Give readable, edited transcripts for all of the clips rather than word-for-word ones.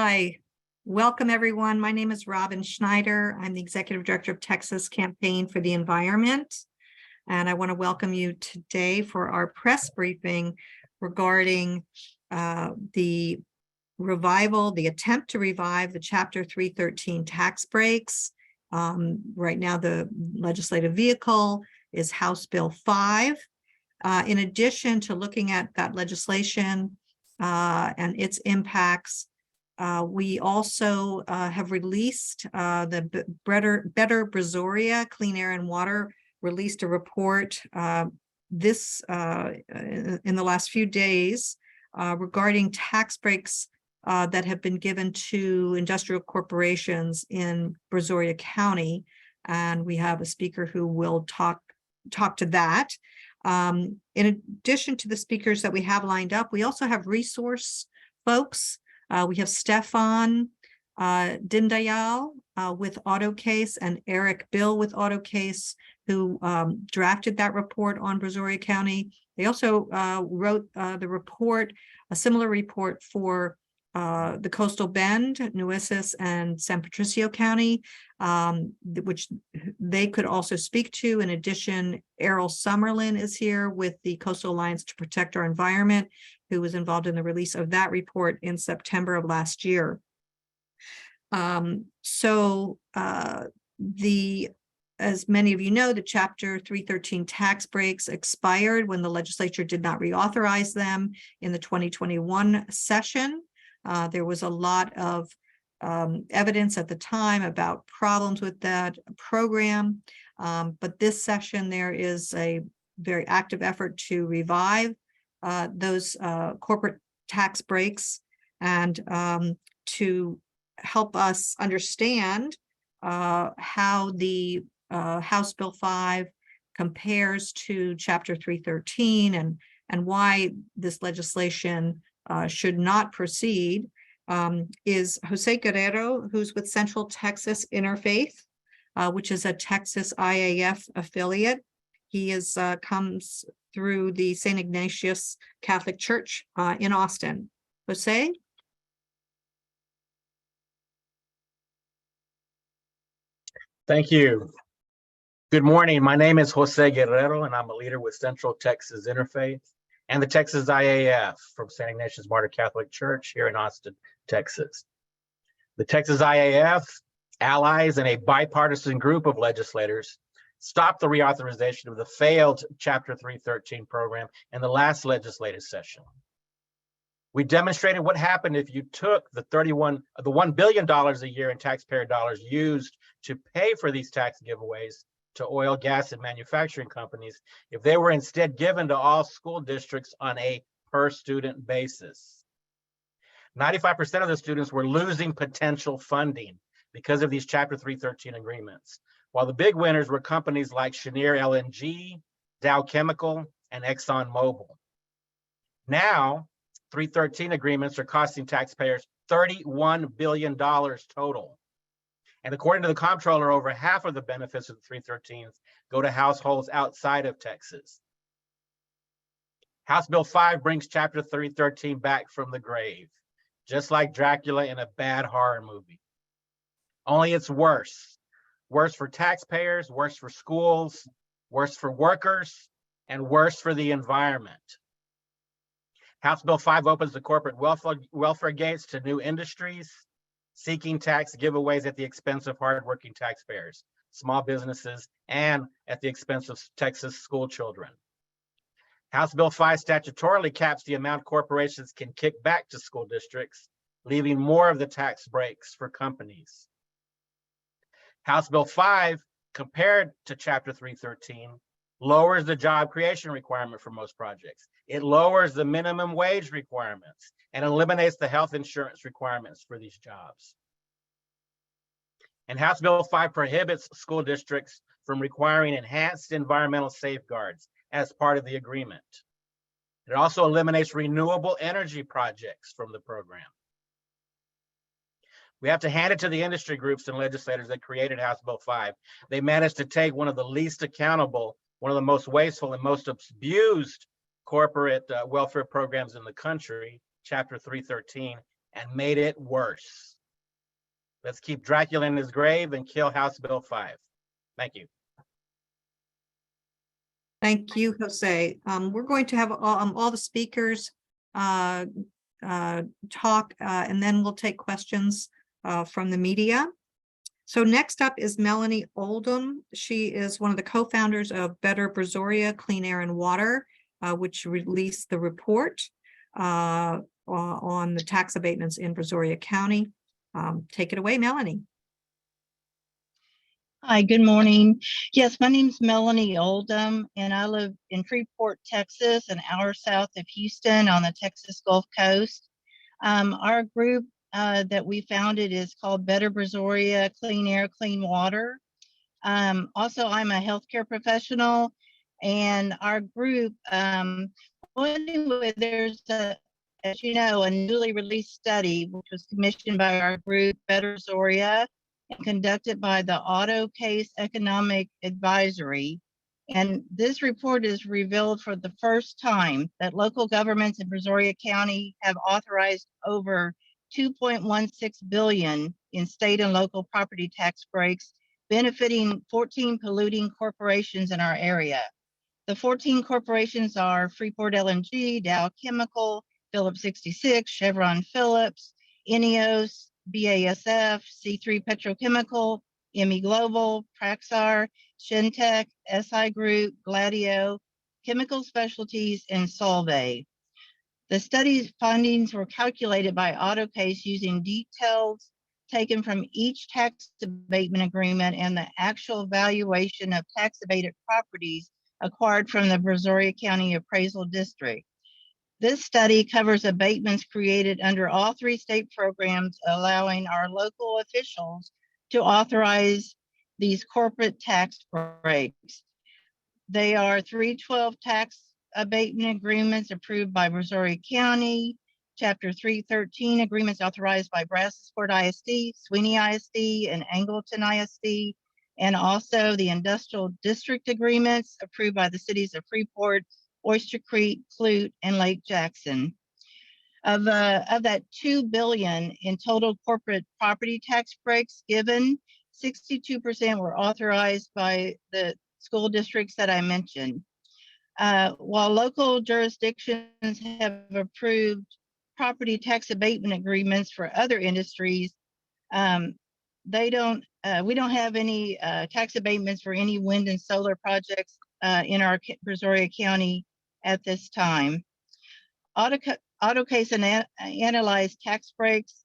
Hi, welcome everyone. My name is Robin Schneider. I'm the Executive Director of Texas Campaign for the Environment. And I want to welcome you today for our press briefing regarding the attempt to revive the Chapter 313 tax breaks. Right now, the legislative vehicle is House Bill 5. In addition to looking at that legislation and its impacts, we also have released the Better Brazoria Clean Air and Water released a report in the last few days regarding tax breaks that have been given to industrial corporations in Brazoria County. And we have a speaker who will talk to that. In addition to the speakers that we have lined up, we also have resource folks. We have Stefan Dindayal with AutoCase and Eric Bill with AutoCase, who drafted that report on Brazoria County. They also wrote the report, a similar report for the Coastal Bend, Nueces, and San Patricio County, which they could also speak to. In addition, Errol Summerlin is here with the Coastal Alliance to Protect Our Environment, who was involved in the release of that report in September of last year. As many of you know, the Chapter 313 tax breaks expired when the legislature did not reauthorize them in the 2021 session. There was a lot of evidence at the time about problems with that program, but this session there is a very active effort to revive those corporate tax breaks and to help us understand how the House Bill 5 compares to Chapter 313 and why this legislation should not proceed, is Jose Guerrero, who's with Central Texas Interfaith, which is a Texas IAF affiliate. He comes through the St. Ignatius Catholic Church in Austin. Jose? Thank you. Good morning. My name is Jose Guerrero, and I'm a leader with Central Texas Interfaith and the Texas IAF from St. Ignatius Martyr Catholic Church here in Austin, Texas. The Texas IAF, allies, and a bipartisan group of legislators stopped the reauthorization of the failed Chapter 313 program in the last legislative session. We demonstrated what happened if you took the $1 billion a year in taxpayer dollars used to pay for these tax giveaways to oil, gas, and manufacturing companies, if they were instead given to all school districts on a per student basis. 95% of the students were losing potential funding because of these Chapter 313 agreements, while the big winners were companies like Schneider LNG, Dow Chemical, and Exxon Mobil. Now, 313 agreements are costing taxpayers $31 billion total. And according to the comptroller, over half of the benefits of the 313s go to households outside of Texas. House Bill 5 brings Chapter 313 back from the grave, just like Dracula in a bad horror movie. Only it's worse. Worse for taxpayers, worse for schools, worse for workers, and worse for the environment. House Bill 5 opens the corporate welfare gates to new industries, seeking tax giveaways at the expense of hardworking taxpayers, small businesses, and at the expense of Texas school children. House Bill 5 statutorily caps the amount corporations can kick back to school districts, leaving more of the tax breaks for companies. House Bill 5, compared to Chapter 313, lowers the job creation requirement for most projects. It lowers the minimum wage requirements and eliminates the health insurance requirements for these jobs. And House Bill 5 prohibits school districts from requiring enhanced environmental safeguards as part of the agreement. It also eliminates renewable energy projects from the program. We have to hand it to the industry groups and legislators that created House Bill 5. They managed to take one of the least accountable, one of the most wasteful and most abused corporate welfare programs in the country, Chapter 313, and made it worse. Let's keep Dracula in his grave and kill House Bill 5. Thank you. Thank you, Jose. We're going to have all the speakers talk, and then we'll take questions from the media. So next up is Melanie Oldham. She is one of the co-founders of Better Brazoria Clean Air and Water, which released the report on the tax abatements in Brazoria County. Take it away, Melanie. Hi, good morning. Yes, my name is Melanie Oldham, and I live in Freeport, Texas, an hour south of Houston on the Texas Gulf Coast. Our group that we founded is called Better Brazoria Clean Air, Clean Water. Also, I'm a healthcare professional, and our group, anyway, there's as you know, a newly released study which was commissioned by our group, Better Brazoria, and conducted by the Auto Case Economic Advisory. And this report has revealed for the first time that local governments in Brazoria County have authorized over $2.16 billion in state and local property tax breaks, benefiting 14 polluting corporations in our area. The 14 corporations are Freeport LNG, Dow Chemical, Phillips 66, Chevron Phillips, Ineos, BASF, C3 Petrochemical, ME Global, Praxar, Shintech, SI Group, Gladio, Chemical Specialties, and Solvay. The study's findings were calculated by AutoCase using details taken from each tax abatement agreement and the actual valuation of tax abated properties acquired from the Brazoria County Appraisal District. This study covers abatements created under all 3 state programs, allowing our local officials to authorize these corporate tax breaks. They are 312 tax abatement agreements approved by Brazoria County, Chapter 313 agreements authorized by Brazosport ISD, Sweeney ISD, and Angleton ISD, and also the industrial district agreements approved by the cities of Freeport, Oyster Creek, Clute, and Lake Jackson. Of that $2 billion in total corporate property tax breaks given, 62% were authorized by the school districts that I mentioned. While local jurisdictions have approved property tax abatement agreements for other industries, we don't have any tax abatements for any wind and solar projects in our Brazoria County at this time. AutoCase analyzed tax breaks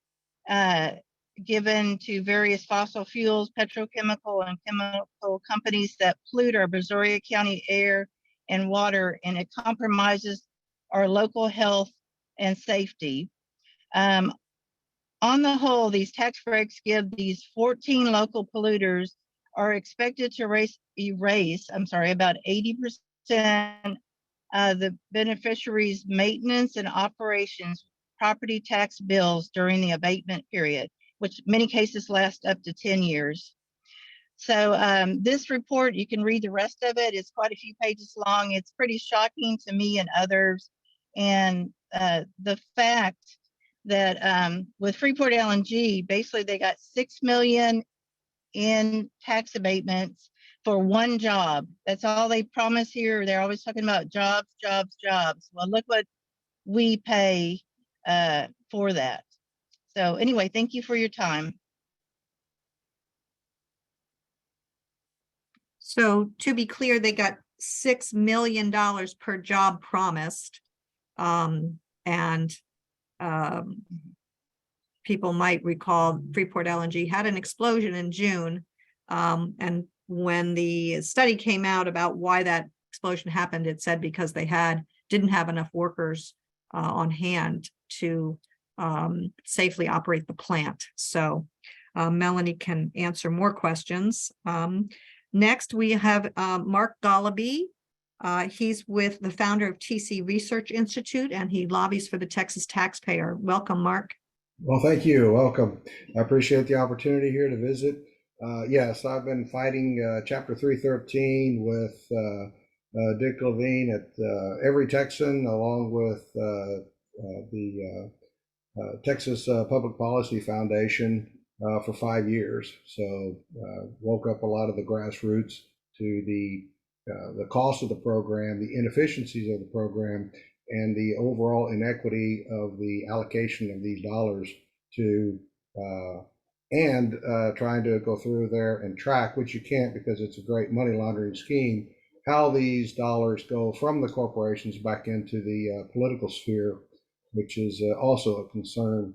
given to various fossil fuels, petrochemical, and chemical companies that pollute our Brazoria County air and water, and it compromises our local health and safety. On the whole, these tax breaks give these 14 local polluters are expected to erase about 80% the beneficiaries' maintenance and operations property tax bills during the abatement period, which many cases last up to 10 years. So this report, you can read the rest of it. It's quite a few pages long. It's pretty shocking to me and others. And the fact that with Freeport LNG, basically they got $6 million in tax abatements for one job. That's all they promise here. They're always talking about jobs, jobs, jobs. Well, look what we pay for that. So anyway, thank you for your time. So to be clear, they got $6 million per job promised. People might recall Freeport LNG had an explosion in June. And when the study came out about why that explosion happened, it said because they didn't have enough workers on hand to safely operate the plant. So Melanie can answer more questions. Next, we have Mark Goloby. He's with the founder of TC Research Institute, and he lobbies for the Texas taxpayer. Welcome, Mark. Well, thank you. Welcome. I appreciate the opportunity here to visit. Yes, I've been fighting Chapter 313 with Dick Lavine at every Texan, along with the Texas Public Policy Foundation for 5 years. So woke up a lot of the grassroots to the cost of the program, the inefficiencies of the program, and the overall inequity of the allocation of these dollars to trying to go through there and track, which you can't because it's a great money laundering scheme, how these dollars go from the corporations back into the political sphere, which is also a concern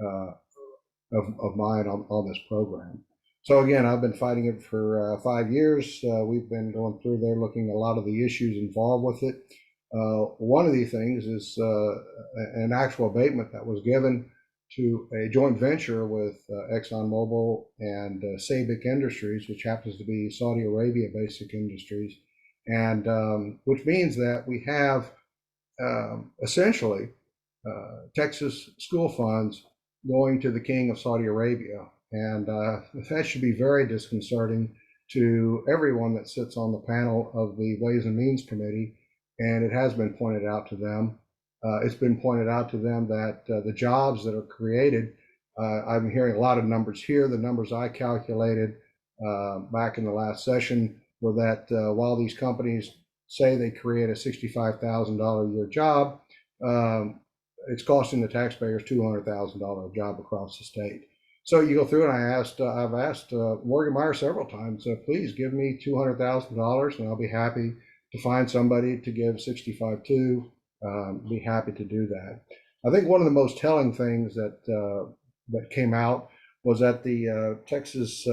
of mine on this program. So again, I've been fighting it for 5 years. We've been going through there looking at a lot of the issues involved with it. One of the things is an actual abatement that was given to a joint venture with ExxonMobil and Sabic Industries, which happens to be Saudi Arabia Basic Industries, and which means that we have essentially Texas school funds going to the King of Saudi Arabia. And that should be very disconcerting to everyone that sits on the panel of the Ways and Means Committee. And it has been pointed out to them. It's been pointed out to them that the jobs that are created, I'm hearing a lot of numbers here. The numbers I calculated back in the last session were that while these companies say they create a $65,000 a year job, it's costing the taxpayers $200,000 a job across the state. So you go through, and I've asked Morgan Meyer several times, please give me $200,000 and I'll be happy to find somebody to give 65 to. Be happy to do that. I think one of the most telling things that came out was that the Texas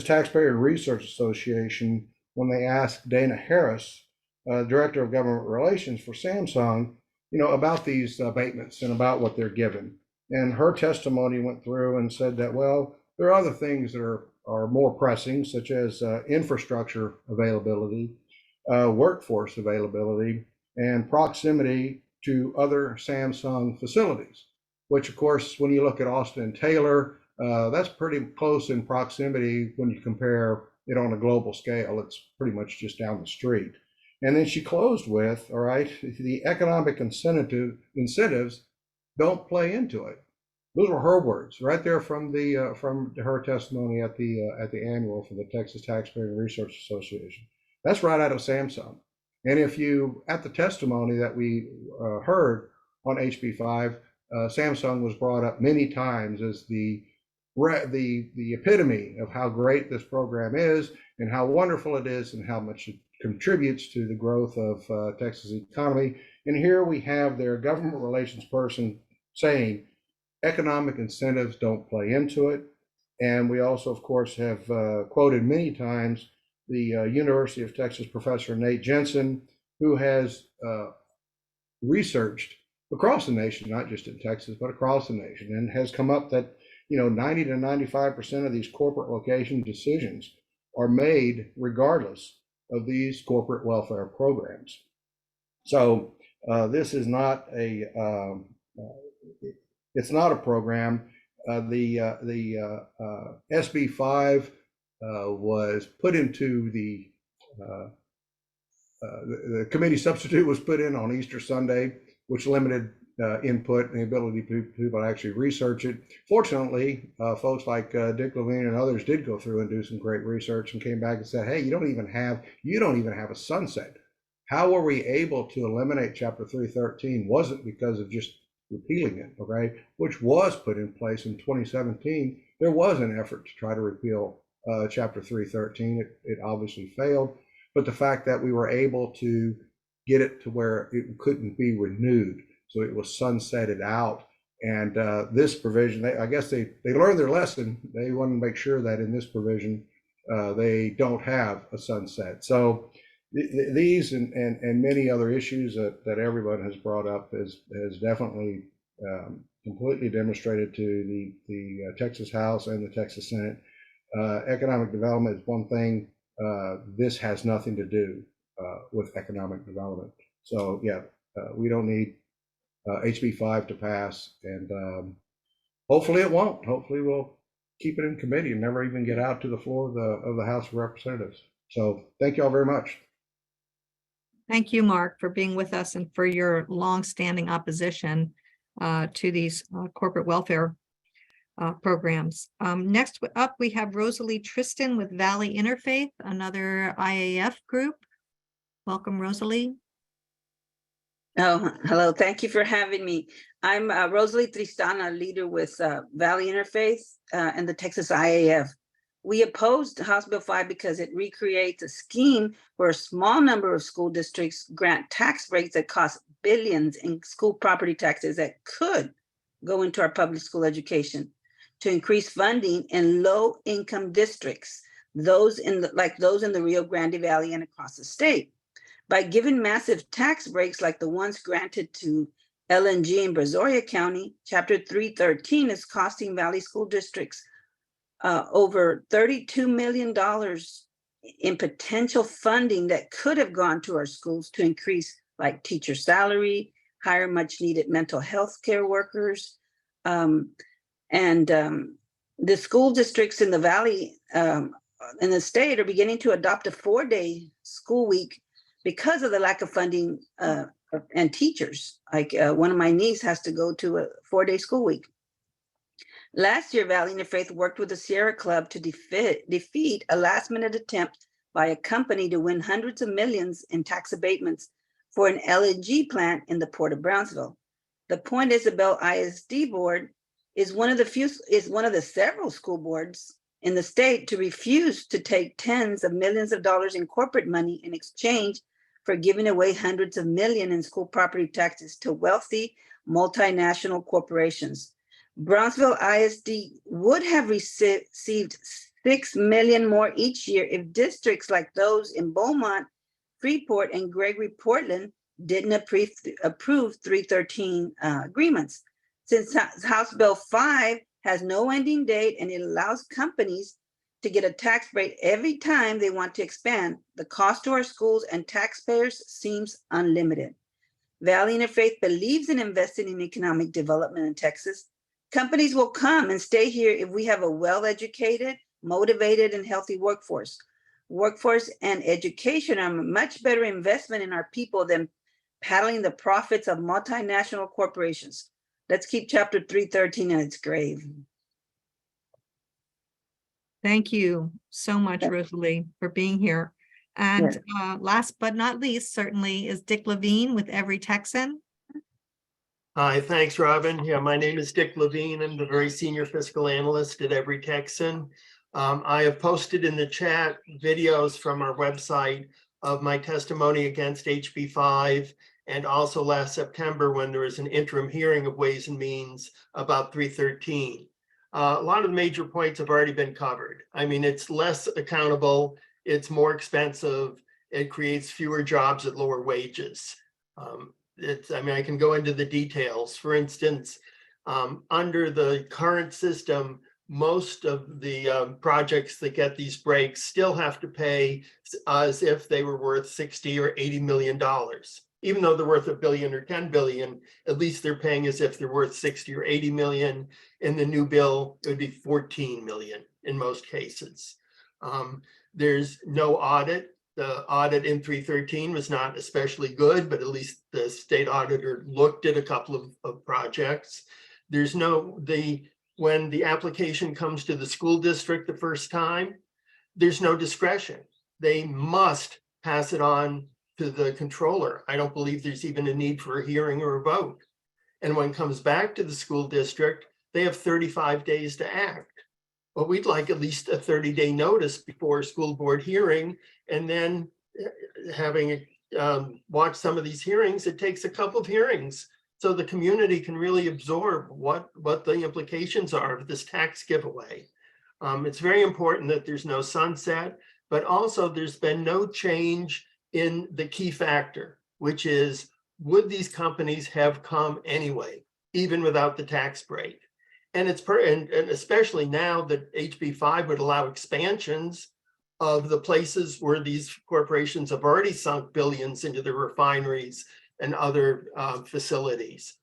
Taxpayer and Research Association, when they asked Dana Harris, Director of Government Relations for Samsung, about these abatements and about what they're given. And her testimony went through and said that, well, there are other things that are more pressing, such as infrastructure availability, workforce availability, and proximity to other Samsung facilities, which, of course, when you look at Austin and Taylor, that's pretty close in proximity when you compare it on a global scale. It's pretty much just down the street. And then she closed with, all right, the economic incentives don't play into it. Those were her words right there from her testimony at the annual for the Texas Taxpayer and Research Association. That's right out of Samsung. And if you, at the testimony that we heard on HB5, Samsung was brought up many times as the epitome of how great this program is and how wonderful it is and how much it contributes to the growth of Texas economy. And here we have their government relations person saying economic incentives don't play into it. And we also, of course, have quoted many times the University of Texas professor Nate Jensen, who has researched across the nation, not just in Texas, but across the nation, and has come up that 90 to 95% of these corporate location decisions are made regardless of these corporate welfare programs. So this is not it's not a program. The SB5 was put into the committee substitute was put in on Easter Sunday, which limited input and the ability for people to actually research it. Fortunately, folks like Dick Lavine and others did go through and do some great research and came back and said, hey, you don't even have a sunset. How were we able to eliminate Chapter 313 wasn't because of just repealing it, okay, which was put in place in 2017. There was an effort to try to repeal Chapter 313. It obviously failed, but the fact that we were able to get it to where it couldn't be renewed, so it was sunsetted out. And this provision, I guess they learned their lesson. They want to make sure that in this provision, they don't have a sunset. So these and many other issues that everyone has brought up has definitely completely demonstrated to the Texas House and the Texas Senate. Economic development is one thing. This has nothing to do with economic development. So yeah, we don't need HB5 to pass, and hopefully it won't. Hopefully we'll keep it in committee and never even get out to the floor of the House of Representatives. So thank you all very much. Thank you, Mark, for being with us and for your long-standing opposition. to these corporate welfare programs. Next up, we have Rosalie Tristan with Valley Interfaith, another IAF group. Welcome, Rosalie. Oh, hello. Thank you for having me. I'm Rosalie Tristan, a leader with Valley Interfaith and the Texas IAF. We opposed House Bill 5 because it recreates a scheme where a small number of school districts grant tax breaks that cost billions in school property taxes that could go into our public school education to increase funding in low-income districts, those in the Rio Grande Valley and across the state. By giving massive tax breaks like the ones granted to LNG in Brazoria County, Chapter 313 is costing Valley School Districts over $32 million in potential funding that could have gone to our schools to increase like teacher salary, hire much needed mental health care workers. The school districts in the Valley in the state are beginning to adopt a 4-day school week because of the lack of funding and teachers. Like one of my nieces has to go to a 4-day school week. Last year, Valley Interfaith worked with the Sierra Club to defeat a last-minute attempt by a company to win hundreds of millions in tax abatements for an LNG plant in the Port of Brownsville. The Point Isabel ISD board is one of the several school boards in the state to refuse to take tens of millions of dollars in corporate money in exchange for giving away hundreds of millions in school property taxes to wealthy multinational corporations. Brownsville ISD would have received $6 million more each year if districts like those in Beaumont, Freeport, and Gregory Portland didn't approve 313 agreements. Since House Bill 5 has no ending date and it allows companies to get a tax break every time they want to expand, the cost to our schools and taxpayers seems unlimited. Valley Interfaith believes in investing in economic development in Texas. Companies will come and stay here if we have a well-educated, motivated, and healthy workforce. Workforce and education are a much better investment in our people than paddling the profits of multinational corporations. Let's keep Chapter 313 in its grave. Thank you so much, Rosalie, for being here. And last but not least, certainly, is Dick Lavine with Every Texan. Hi, thanks, Robin. Yeah, my name is Dick Lavine. I'm the very senior fiscal analyst at Every Texan. I have posted in the chat videos from our website of my testimony against HB 5, and also last September when there was an interim hearing of Ways and Means about 313. A lot of the major points have already been covered. I mean, it's less accountable, it's more expensive, it creates fewer jobs at lower wages. I can go into the details. For instance, under the current system, most of the projects that get these breaks still have to pay as if they were worth $60 or $80 million. Even though they're worth $1 billion or $10 billion, at least they're paying as if they're worth 60 or 80 million. In the new bill, it would be 14 million in most cases. There's no audit. The audit in 313 was not especially good, but at least the state auditor looked at a couple of projects. There's when the application comes to the school district the first time, there's no discretion. They must pass it on to the controller. I don't believe there's even a need for a hearing or a vote. And when it comes back to the school district, they have 35 days to act. But we'd like at least a 30-day notice before a school board hearing, and then having watched some of these hearings, it takes a couple of hearings so the community can really absorb what the implications are of this tax giveaway. It's very important that there's no sunset, but also there's been no change in the key factor, which is, would these companies have come anyway, even without the tax break? And and especially now that HB 5 would allow expansions of the places where these corporations have already sunk billions into their refineries and other facilities.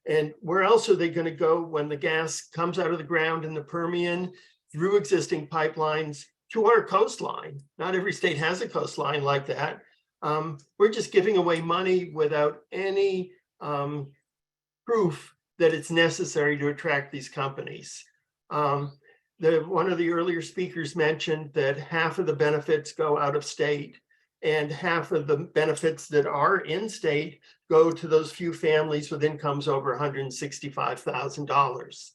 And where else are they going to go when the gas comes out of the ground in the Permian through existing pipelines to our coastline? Not every state has a coastline like that. We're just giving away money without any proof that it's necessary to attract these companies. One of the earlier speakers mentioned that half of the benefits go out of state, and half of the benefits that are in state go to those few families with incomes over $165,000.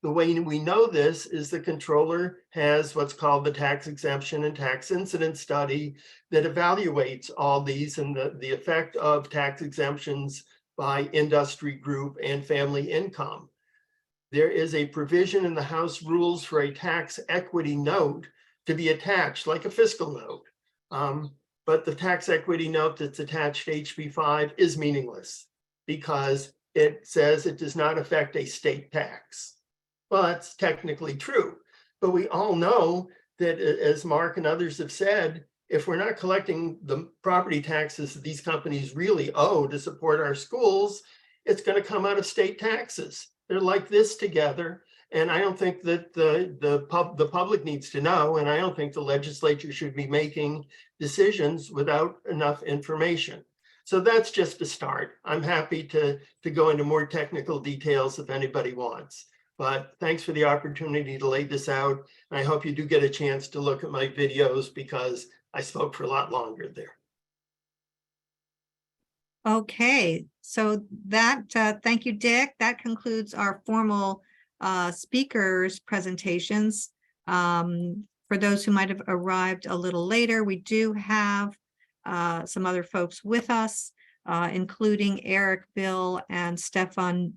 The way we know this is the controller has what's called the tax exemption and tax incident study that evaluates all these and the effect of tax exemptions by industry group and family income. There is a provision in the House rules for a tax equity note to be attached, like a fiscal note. But the tax equity note that's attached to HB 5 is meaningless because it says it does not affect a state tax. Well, that's technically true, but we all know that, as Mark and others have said, if we're not collecting the property taxes that these companies really owe to support our schools, it's going to come out of state taxes. They're like this together. And I don't think that the public needs to know, and I don't think the legislature should be making decisions without enough information. So that's just a start. I'm happy to go into more technical details if anybody wants. But thanks for the opportunity to lay this out. And I hope you do get a chance to look at my videos because I spoke for a lot longer there. Okay, so that, thank you, Dick. That concludes our formal speakers presentations. For those who might have arrived a little later, we do have some other folks with us, including Eric, Bill, and Stefan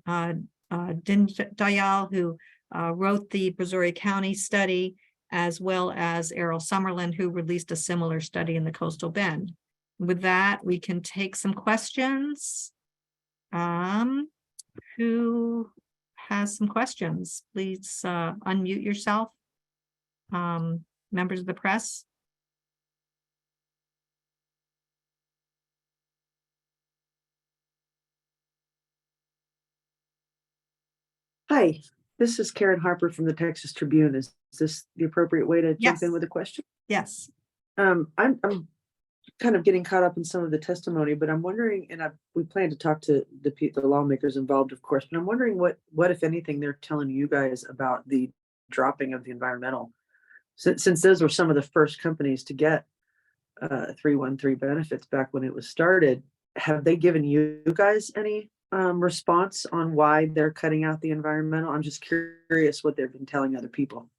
Dindayal, who wrote the Brazoria County study, as well as Errol Summerlin, who released a similar study in the Coastal Bend. With that, we can take some questions. Who has some questions? Please unmute yourself. Members of the press. Hi, this is Karen Harper from the Texas Tribune. Is this the appropriate way to jump Yes. in with a question? Yes. I'm kind of getting caught up in some of the testimony, but I'm wondering, and we plan to talk to the lawmakers involved, of course, but I'm wondering what if anything they're telling you guys about the dropping of the environmental, since those were some of the first companies to get 313 benefits back when it was started. Have they given you guys any response on why they're cutting out the environmental? I'm just curious what they've been telling other people.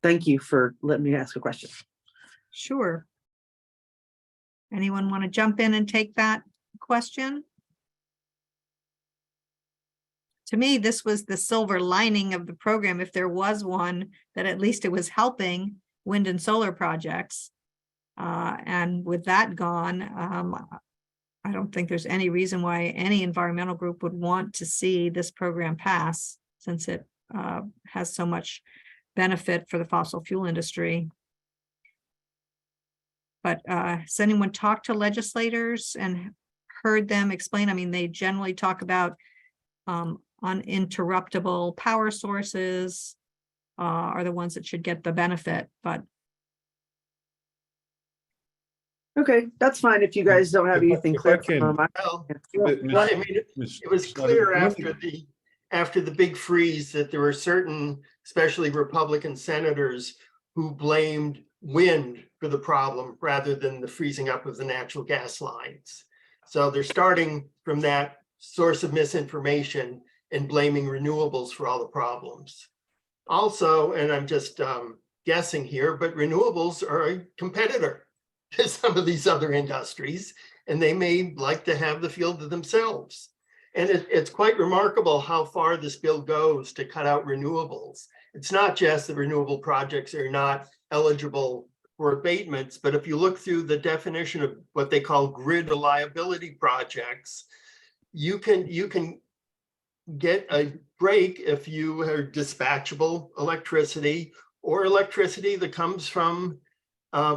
Thank you for letting me ask a question. Sure. Anyone want to jump in and take that question? To me, this was the silver lining of the program, if there was one, that at least it was helping wind and solar projects. And with that gone, I don't think there's any reason why any environmental group would want to see this program pass, since it has so much benefit for the fossil fuel industry. But has anyone talked to legislators and heard them explain? I mean, they generally talk about uninterruptible power sources are the ones that should get the benefit, but. Okay, that's fine if you guys don't have anything clear. Well, I mean, it was clear after the big freeze that there were certain, especially Republican senators, who blamed wind for the problem rather than the freezing up of the natural gas lines. So they're starting from that source of misinformation and blaming renewables for all the problems. Also, and I'm just guessing here, but renewables are a competitor to some of these other industries, and they may like to have the field to themselves. And it's quite remarkable how far this bill goes to cut out renewables. It's not just the renewable projects are not eligible for abatements, but if you look through the definition of what they call grid reliability projects, you can get a break if you are dispatchable electricity or electricity that comes from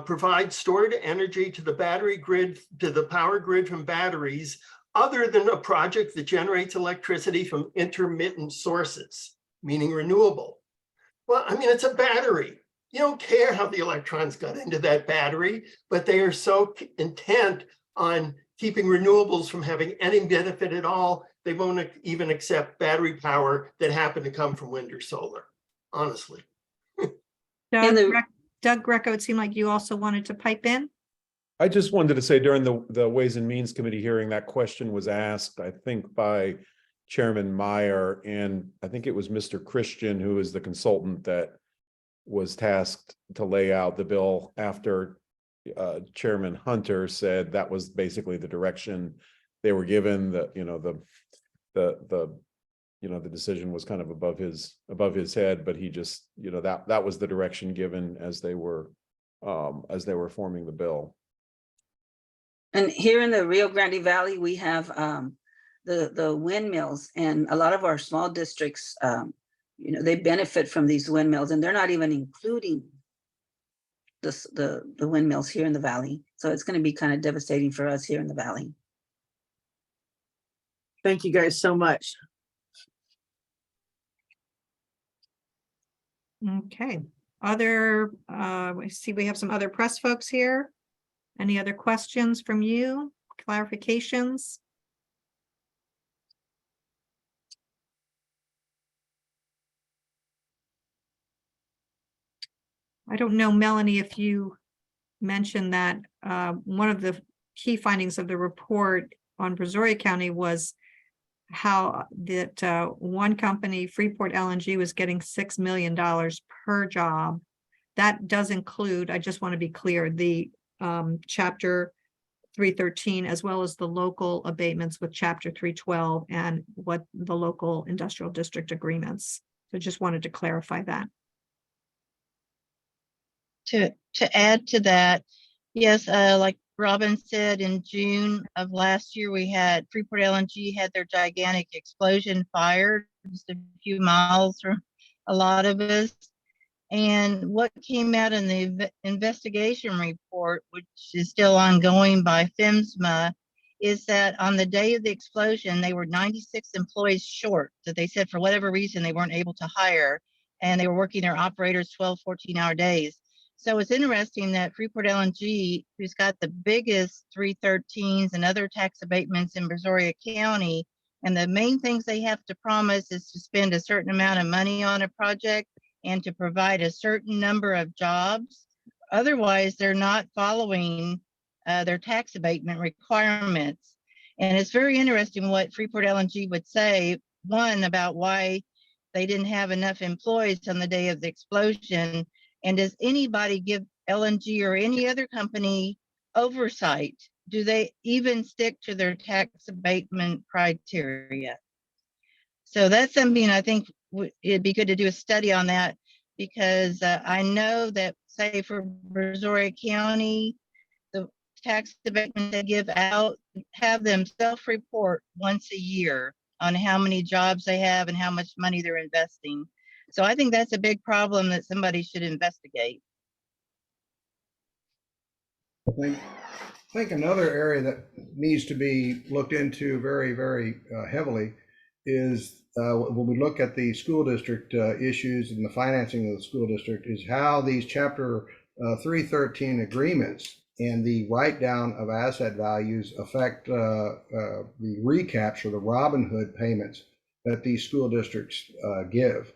provide stored energy to the battery grid, to the power grid from batteries, other than a project that generates electricity from intermittent sources, meaning renewable. Well, I mean, it's a battery. You don't care how the electrons got into that battery, but they are so intent on keeping renewables from having any benefit at all. They won't even accept battery power that happen to come from wind or solar, honestly. Doug Greco, it seemed like you also wanted to pipe in. I just wanted to say during the Ways and Means Committee hearing, that question was asked, I think, by Chairman Meyer, and I think it was Mr. Christian, who is the consultant that was tasked to lay out the bill after Chairman Hunter said that was basically the direction they were given. That the decision was kind of above his head, but he just, that was the direction given as they were forming the bill. And here in the Rio Grande Valley, we have the windmills, and a lot of our small districts, they benefit from these windmills, and they're not even including the windmills here in the valley. So it's going to be kind of devastating for us here in the valley. Thank you guys so much. Okay. I see we have some other press folks here. Any other questions from you? Clarifications? I don't know, Melanie, if you mentioned that one of the key findings of the report on Brazoria County was how that one company, Freeport LNG, was getting $6 million per job. That does include, I just want to be clear, the Chapter 313, as well as the local abatements with Chapter 312 and what the local industrial district agreements. So just wanted to clarify that. To add to that, yes, like Robin said, in June of last year, we had Freeport LNG had their gigantic explosion fire just a few miles from a lot of us. And what came out in the investigation report, which is still ongoing by PHMSA, is that on the day of the explosion, they were 96 employees short that they said for whatever reason they weren't able to hire, and they were working their operators 12, 14-hour days. So it's interesting that Freeport LNG, who's got the biggest 313s and other tax abatements in Brazoria County, and the main things they have to promise is to spend a certain amount of money on a project and to provide a certain number of jobs. Otherwise, they're not following their tax abatement requirements. And it's very interesting what Freeport LNG would say, one, about why they didn't have enough employees on the day of the explosion. And does anybody give LNG or any other company oversight? Do they even stick to their tax abatement criteria? So that's something I think it'd be good to do a study on that, because I know that, say, for Brazoria County, the tax abatement they give out, have them self-report once a year on how many jobs they have and how much money they're investing. So I think that's a big problem that somebody should investigate. I think another area that needs to be looked into very, very heavily is when we look at the school district issues and the financing of the school district, is how these Chapter 313 agreements and the write down of asset values affect the recapture, the Robin Hood payments that these school districts give.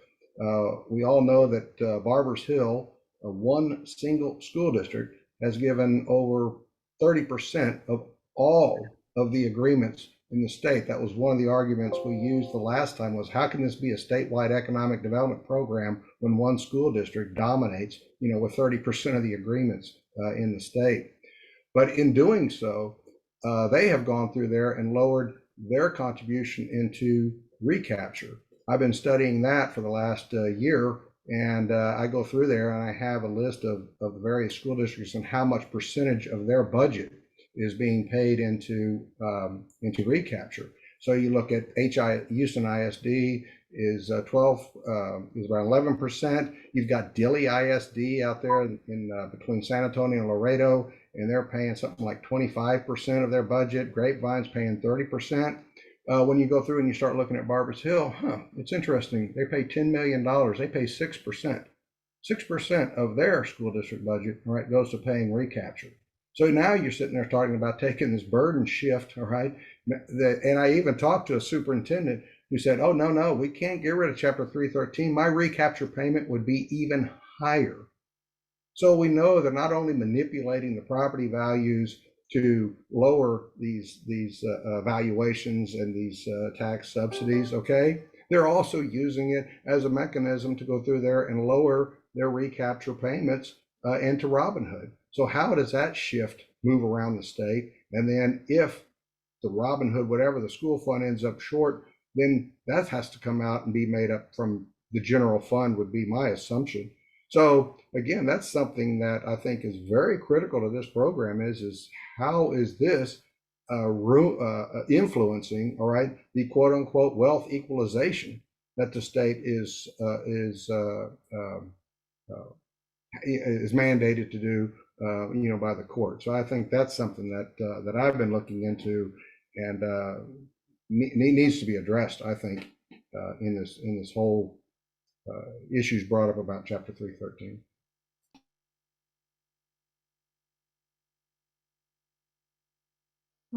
We all know that Barbers Hill, one single school district, has given over 30% of all of the agreements in the state. That was one of the arguments we used the last time, was how can this be a statewide economic development program when one school district dominates, with 30% of the agreements in the state. But in doing so, they have gone through there and lowered their contribution into recapture. I've been studying that for the last year, and I go through there and I have a list of the various school districts and how much percentage of their budget is being paid into recapture. So you look at Houston ISD is around 11%. You've got Dilley ISD out there in between San Antonio and Laredo, and they're paying something like 25% of their budget. Grapevine's paying 30%. When you go through and you start looking at Barbers Hill, it's interesting. They pay $10 million. They pay 6%. 6% of their school district budget, right, goes to paying recapture. So now you're sitting there talking about taking this burden shift, all right? And I even talked to a superintendent who said, oh, no, we can't get rid of Chapter 313. My recapture payment would be even higher. So we know they're not only manipulating the property values to lower these valuations and these tax subsidies, okay? They're also using it as a mechanism to go through there and lower their recapture payments into Robinhood. So how does that shift move around the state? And then if the Robinhood, whatever the school fund ends up short, then that has to come out and be made up from the general fund, would be my assumption. So again, that's something that I think is very critical to this program is how is this influencing, all right, the quote unquote wealth equalization that the state is mandated to do, by the court. So I think that's something that I've been looking into and needs to be addressed, I think, in this whole issues brought up about Chapter 313.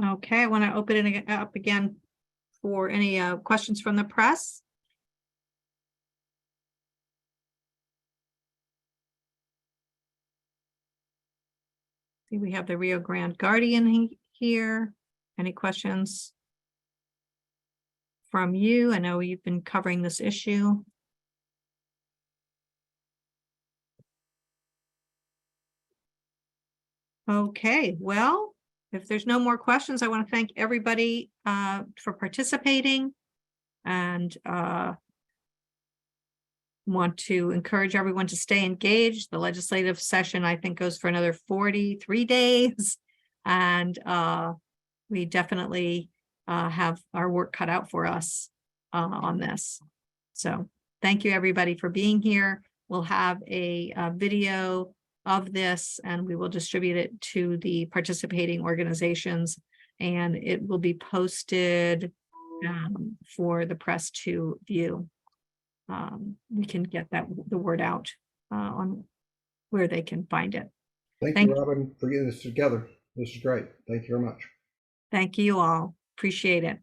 Okay, I want to open it up again for any questions from the press. See, we have the Rio Grande Guardian here. Any questions from you? I know you've been covering this issue. Okay, well, if there's no more questions, I want to thank everybody for participating and want to encourage everyone to stay engaged. The legislative session, I think, goes for another 43 days. And we definitely have our work cut out for us on this. So thank you, everybody, for being here. We'll have a video of this and we will distribute it to the participating organizations, and it will be posted for the press to view. We can get the word out on where they can find it. Thank you, Robin, for getting this together. This is great. Thank you very much. Thank you all. Appreciate it.